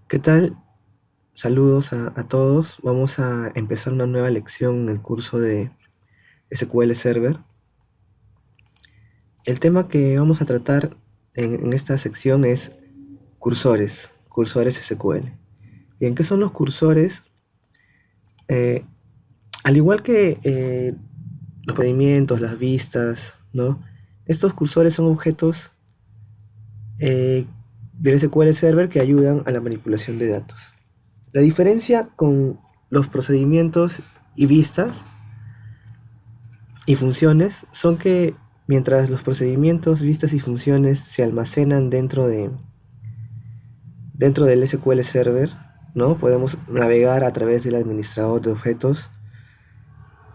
¿Qué tal? Saludos a todos. Vamos a empezar una nueva lección en el curso de SQL Server. El tema que vamos a tratar en esta sección es cursores SQL. Bien, ¿qué son los cursores? Eh, Al igual que los procedimientos, las vistas, ¿no? Estos cursores son objetos eh, del SQL Server que ayudan a la manipulación de datos. La diferencia con los procedimientos y vistas y funciones son que mientras los procedimientos, vistas y funciones se almacenan dentro del SQL Server, ¿no? Podemos navegar a través del administrador de objetos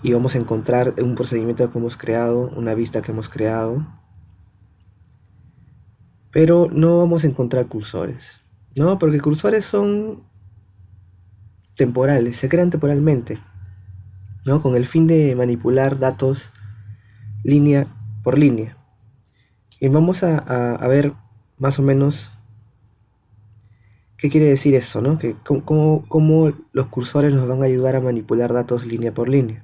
y vamos a encontrar un procedimiento que hemos creado, una vista que hemos creado, pero no vamos a encontrar cursores, ¿no? Porque cursores son temporales, se crean temporalmente, ¿no? Con el fin de manipular datos línea por línea. Y vamos a ver más o menos qué quiere decir eso, ¿no? Que cómo los cursores nos van a ayudar a manipular datos línea por línea.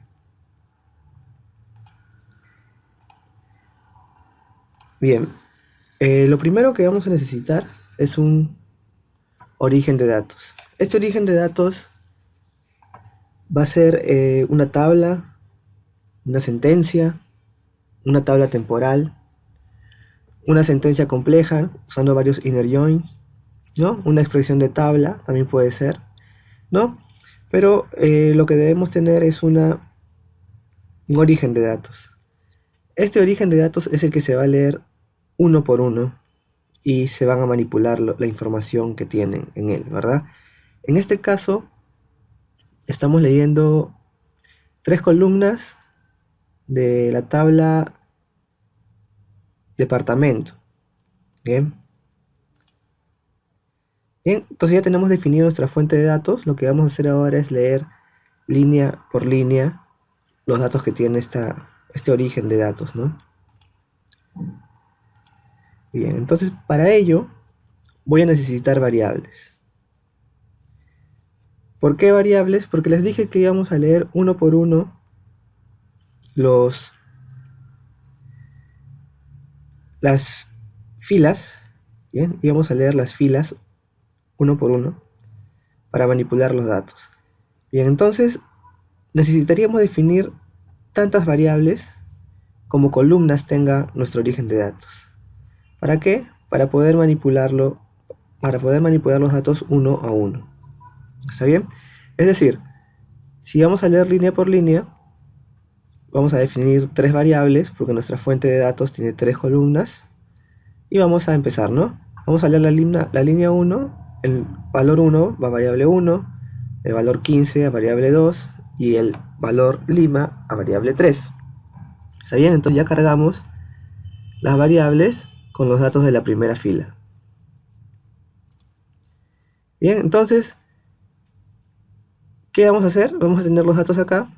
Bien, lo primero que vamos a necesitar es un origen de datos. Este origen de datos va a ser una tabla, una sentencia, una tabla temporal, una sentencia compleja usando varios inner joins, ¿no? Una expresión de tabla también puede ser, ¿no? Pero lo que debemos tener es un origen de datos. Este origen de datos es el que se va a leer uno por uno y se van a manipular la información que tienen en él, ¿verdad? En este caso, estamos leyendo tres columnas de la tabla departamento. Bien. Bien, entonces ya tenemos definido nuestra fuente de datos. Lo que vamos a hacer ahora es leer línea por línea los datos que tiene este origen de datos, ¿no? Bien, entonces para ello voy a necesitar variables. ¿Por qué variables? Porque les dije que íbamos a leer uno por uno los, las filas, ¿bien? Íbamos a leer las filas uno por uno para manipular los datos. Bien, entonces necesitaríamos definir tantas variables como columnas tenga nuestro origen de datos. ¿Para qué? Para poder manipular los datos uno a uno. ¿Está bien? Es decir, si vamos a leer línea por línea, vamos a definir tres variables porque nuestra fuente de datos tiene tres columnas y vamos a empezar, ¿no? Vamos a leer la línea 1, el valor 1 va a variable 1, el valor 15 a variable 2 y el valor lima a variable 3. ¿Está bien? Entonces ya cargamos las variables con los datos de la primera fila. Bien, entonces, ¿qué vamos a hacer? Vamos a tener los datos acá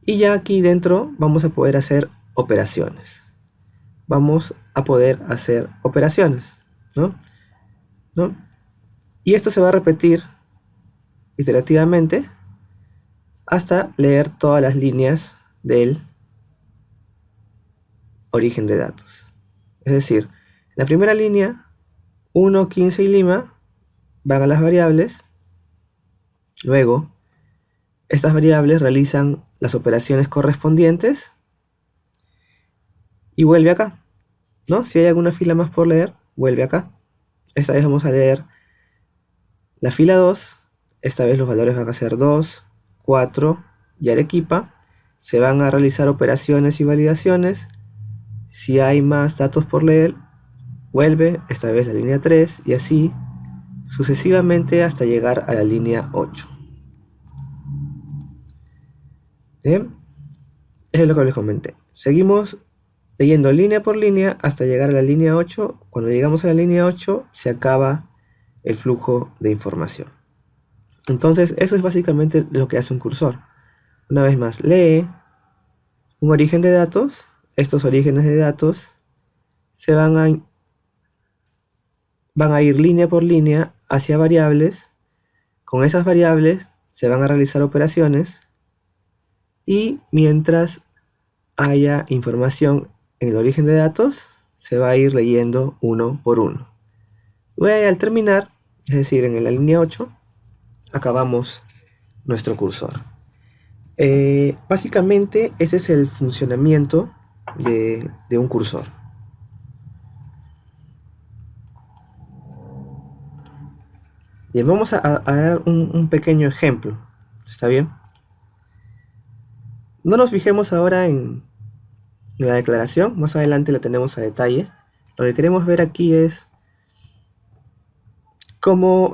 y ya aquí dentro vamos a poder hacer operaciones. Vamos a poder hacer operaciones, ¿no? ¿No? Y esto se va a repetir iterativamente hasta leer todas las líneas del origen de datos. Es decir, la primera línea, 1, 15 y lima, van a las variables. Luego, estas variables realizan las operaciones correspondientes y vuelve acá, ¿no? Si hay alguna fila más por leer, vuelve acá. Esta vez vamos a leer la fila 2. Esta vez los valores van a ser 2, 4 y Arequipa. Se van a realizar operaciones y validaciones. Si hay más datos por leer, vuelve, esta vez la línea 3 y así sucesivamente hasta llegar a la línea 8. ¿Bien? Eso es lo que les comenté. Seguimos leyendo línea por línea hasta llegar a la línea 8. Cuando llegamos a la línea 8 se acaba el flujo de información. Entonces eso es básicamente lo que hace un cursor. Una vez más, lee un origen de datos. Estos orígenes de datos se van a van a ir línea por línea hacia variables. Con esas variables se van a realizar operaciones y mientras haya información en el origen de datos, se va a ir leyendo uno por uno. Luego, al terminar, es decir, en la línea 8, acabamos nuestro cursor. Básicamente, ese es el funcionamiento de un cursor. Bien, vamos a dar un pequeño ejemplo. ¿Está bien? No nos fijemos ahora en la declaración, más adelante la tenemos a detalle. Lo que queremos ver aquí es cómo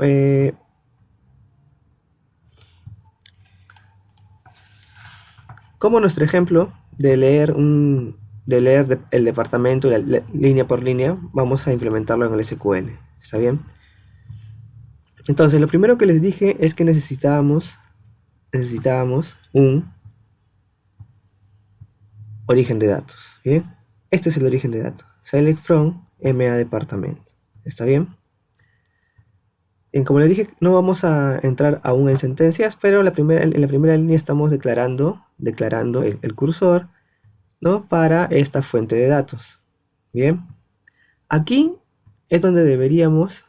nuestro ejemplo de leer el departamento línea por línea, vamos a implementarlo en el SQL. ¿Está bien? Entonces, lo primero que les dije es que necesitábamos un origen de datos. ¿Bien? Este es el origen de datos. Select from MA departamento. ¿Está bien? Bien, como les dije, no vamos a entrar aún en sentencias, pero en la primera línea estamos declarando el cursor, ¿no? Para esta fuente de datos. Bien. Aquí es donde deberíamos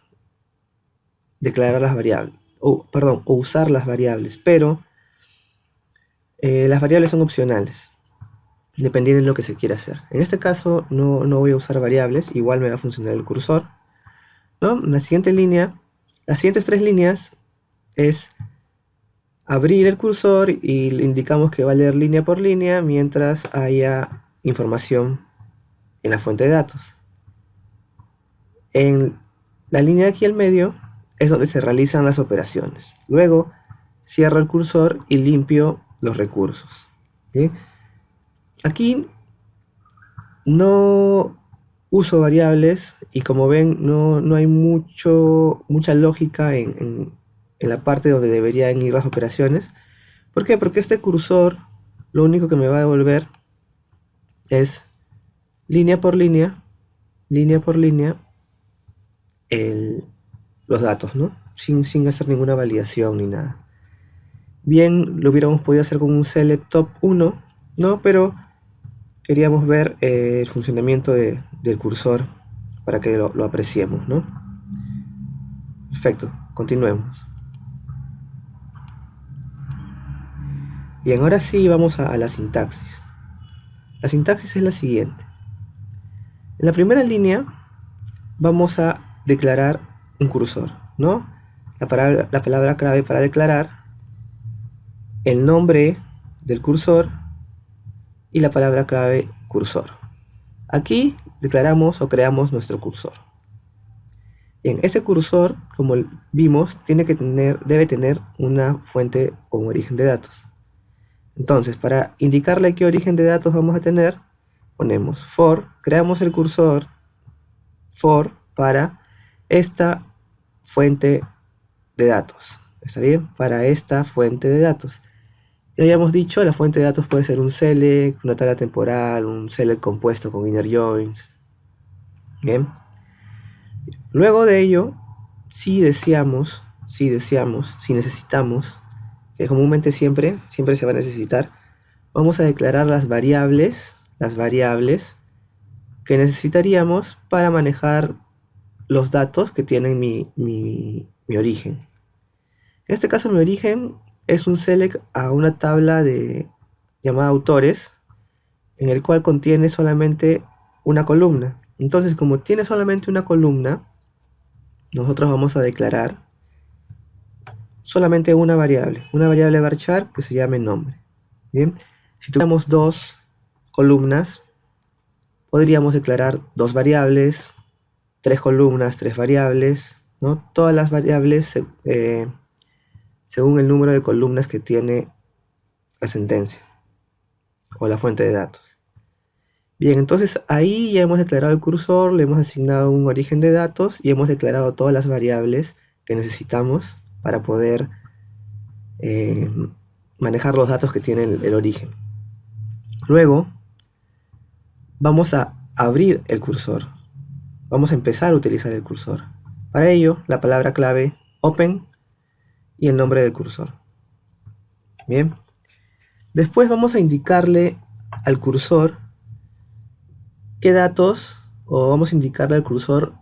declarar las variables, o usar las variables, pero las variables son opcionales, dependiendo de lo que se quiera hacer. En este caso no voy a usar variables, igual me va a funcionar el cursor, ¿no? Las siguientes tres líneas es abrir el cursor y le indicamos que va a leer línea por línea mientras haya información en la fuente de datos. En la línea de aquí al medio es donde se realizan las operaciones. Luego cierro el cursor y limpio los recursos. ¿Bien? Aquí no uso variables y como ven no hay mucha lógica en la parte donde deberían ir las operaciones. ¿Por qué? Porque este cursor lo único que me va a devolver es línea por línea, los datos, ¿no? Sin hacer ninguna validación ni nada. Bien, lo hubiéramos podido hacer con un select top 1, ¿no? Pero queríamos ver el funcionamiento del cursor para que lo apreciemos, ¿no? Perfecto, continuemos. Bien, ahora sí vamos a la sintaxis. La sintaxis es la siguiente. En la primera línea vamos a declarar un cursor, ¿no? La palabra clave para declarar, el nombre del cursor y la palabra clave cursor. Aquí declaramos o creamos nuestro cursor. Bien, ese cursor, como vimos, debe tener una fuente o un origen de datos. Entonces, para indicarle qué origen de datos vamos a tener, ponemos for, creamos el cursor for para esta fuente de datos. ¿Está bien? Para esta fuente de datos. Ya habíamos dicho, la fuente de datos puede ser un select, una tabla temporal, un select compuesto con inner joins. Bien. Luego de ello, si necesitamos, que comúnmente siempre se va a necesitar, vamos a declarar las variables que necesitaríamos para manejar los datos que tienen mi origen. En este caso mi origen es un select a una tabla llamada autores, en el cual contiene solamente una columna. Entonces, como tiene solamente una columna, nosotros vamos a declarar solamente una variable varchar que se llame nombre. Bien, si tuviéramos dos columnas, podríamos declarar dos variables, tres columnas, tres variables, ¿no? Todas las variables según el número de columnas que tiene la sentencia o la fuente de datos. Bien, entonces ahí ya hemos declarado el cursor, le hemos asignado un origen de datos y hemos declarado todas las variables que necesitamos para poder manejar los datos que tiene el origen. Luego vamos a abrir el cursor. Vamos a empezar a utilizar el cursor. Para ello, la palabra clave open y el nombre del cursor. Bien. Después vamos a indicarle al cursor qué datos, o vamos a indicarle al cursor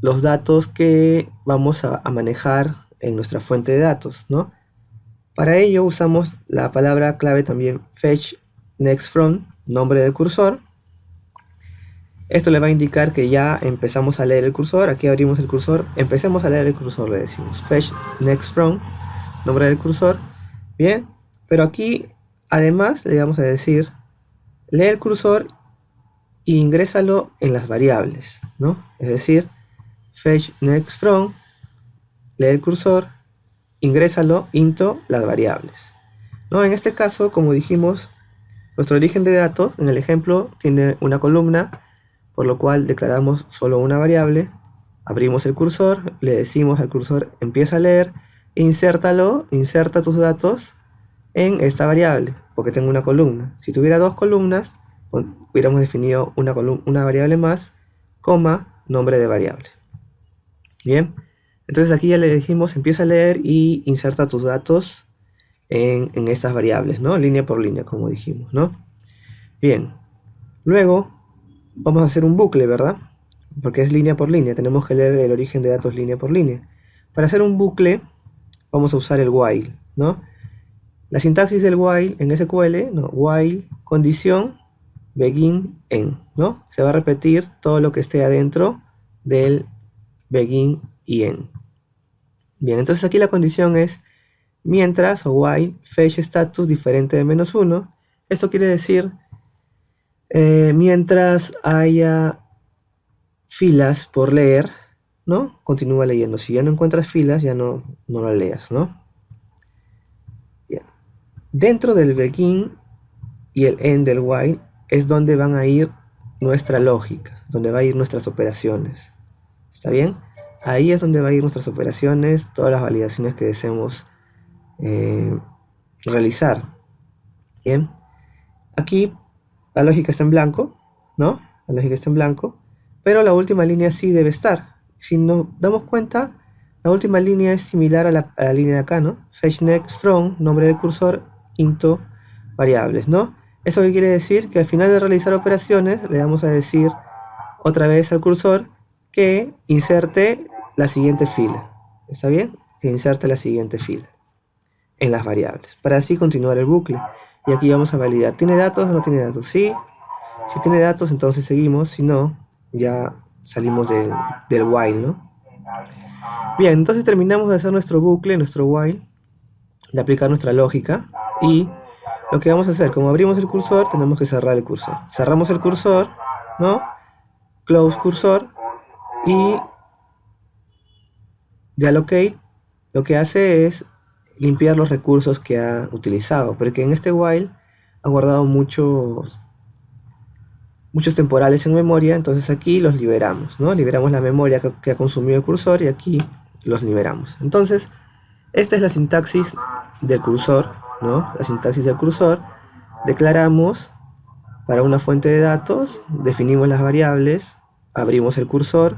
los datos que vamos a manejar en nuestra fuente de datos, ¿no? Para ello usamos la palabra clave también fetch next from, nombre del cursor. Esto le va a indicar que ya empezamos a leer el cursor. Aquí abrimos el cursor, empecemos a leer el cursor, le decimos fetch next from, nombre del cursor. Bien, pero aquí además le vamos a decir lee el cursor e ingrésalo en las variables, ¿no? Es decir, fetch next from, lee el cursor, ingrésalo into las variables, ¿no? En este caso, como dijimos, nuestro origen de datos, en el ejemplo, tiene una columna, por lo cual declaramos solo una variable, abrimos el cursor, le decimos al cursor empieza a leer, inserta tus datos en esta variable, porque tengo una columna. Si tuviera dos columnas, hubiéramos definido una variable más, coma, nombre de variable. Bien, entonces aquí ya le dijimos empieza a leer y inserta tus datos en estas variables, ¿no? Línea por línea, como dijimos, ¿no? Bien, luego vamos a hacer un bucle, ¿verdad? Porque es línea por línea, tenemos que leer el origen de datos línea por línea. Para hacer un bucle vamos a usar el while, ¿no? La sintaxis del while en SQL, ¿no? While, condición, begin, end, ¿no? Se va a repetir todo lo que esté adentro del begin y end. Bien, entonces aquí la condición es mientras o while fetch status diferente de -1. Esto quiere decir mientras haya filas por leer, ¿no? Continúa leyendo. Si ya no encuentras filas, ya no la leas, ¿no? Bien. Dentro del begin y el end del while es donde van a ir nuestra lógica, donde va a ir nuestras operaciones. ¿Está bien? Ahí es donde va a ir nuestras operaciones, todas las validaciones que deseemos realizar. Bien. Aquí la lógica está en blanco, ¿no? La lógica está en blanco, pero la última línea sí debe estar. Si nos damos cuenta, la última línea es similar a la línea de acá, ¿no? Fetch next from, nombre del cursor, into variables, ¿no? ¿Eso qué quiere decir? Que al final de realizar operaciones le vamos a decir otra vez al cursor que inserte la siguiente fila. ¿Está bien? Que inserte la siguiente fila en las variables, para así continuar el bucle. Y aquí vamos a validar, ¿tiene datos o no tiene datos? Sí, si tiene datos entonces seguimos, si no, ya salimos del while, ¿no? Bien, entonces terminamos de hacer nuestro bucle, nuestro while, de aplicar nuestra lógica, y lo que vamos a hacer, como abrimos el cursor, tenemos que cerrar el cursor. Cerramos el cursor, ¿no? Close cursor, y de allocate lo que hace es limpiar los recursos que ha utilizado, porque en este while ha guardado muchos temporales en memoria, entonces aquí los liberamos, ¿no? Liberamos la memoria que ha consumido el cursor y aquí los liberamos. Entonces, esta es la sintaxis del cursor, ¿no? La sintaxis del cursor. Declaramos para una fuente de datos, definimos las variables, abrimos el cursor,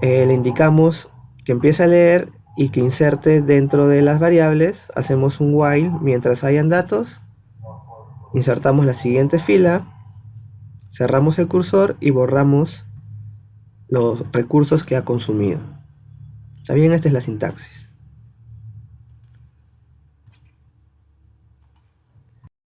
le indicamos que empiece a leer y que inserte dentro de las variables, hacemos un while mientras hayan datos, insertamos la siguiente fila, cerramos el cursor y borramos los recursos que ha consumido. ¿Está bien? Esta es la sintaxis.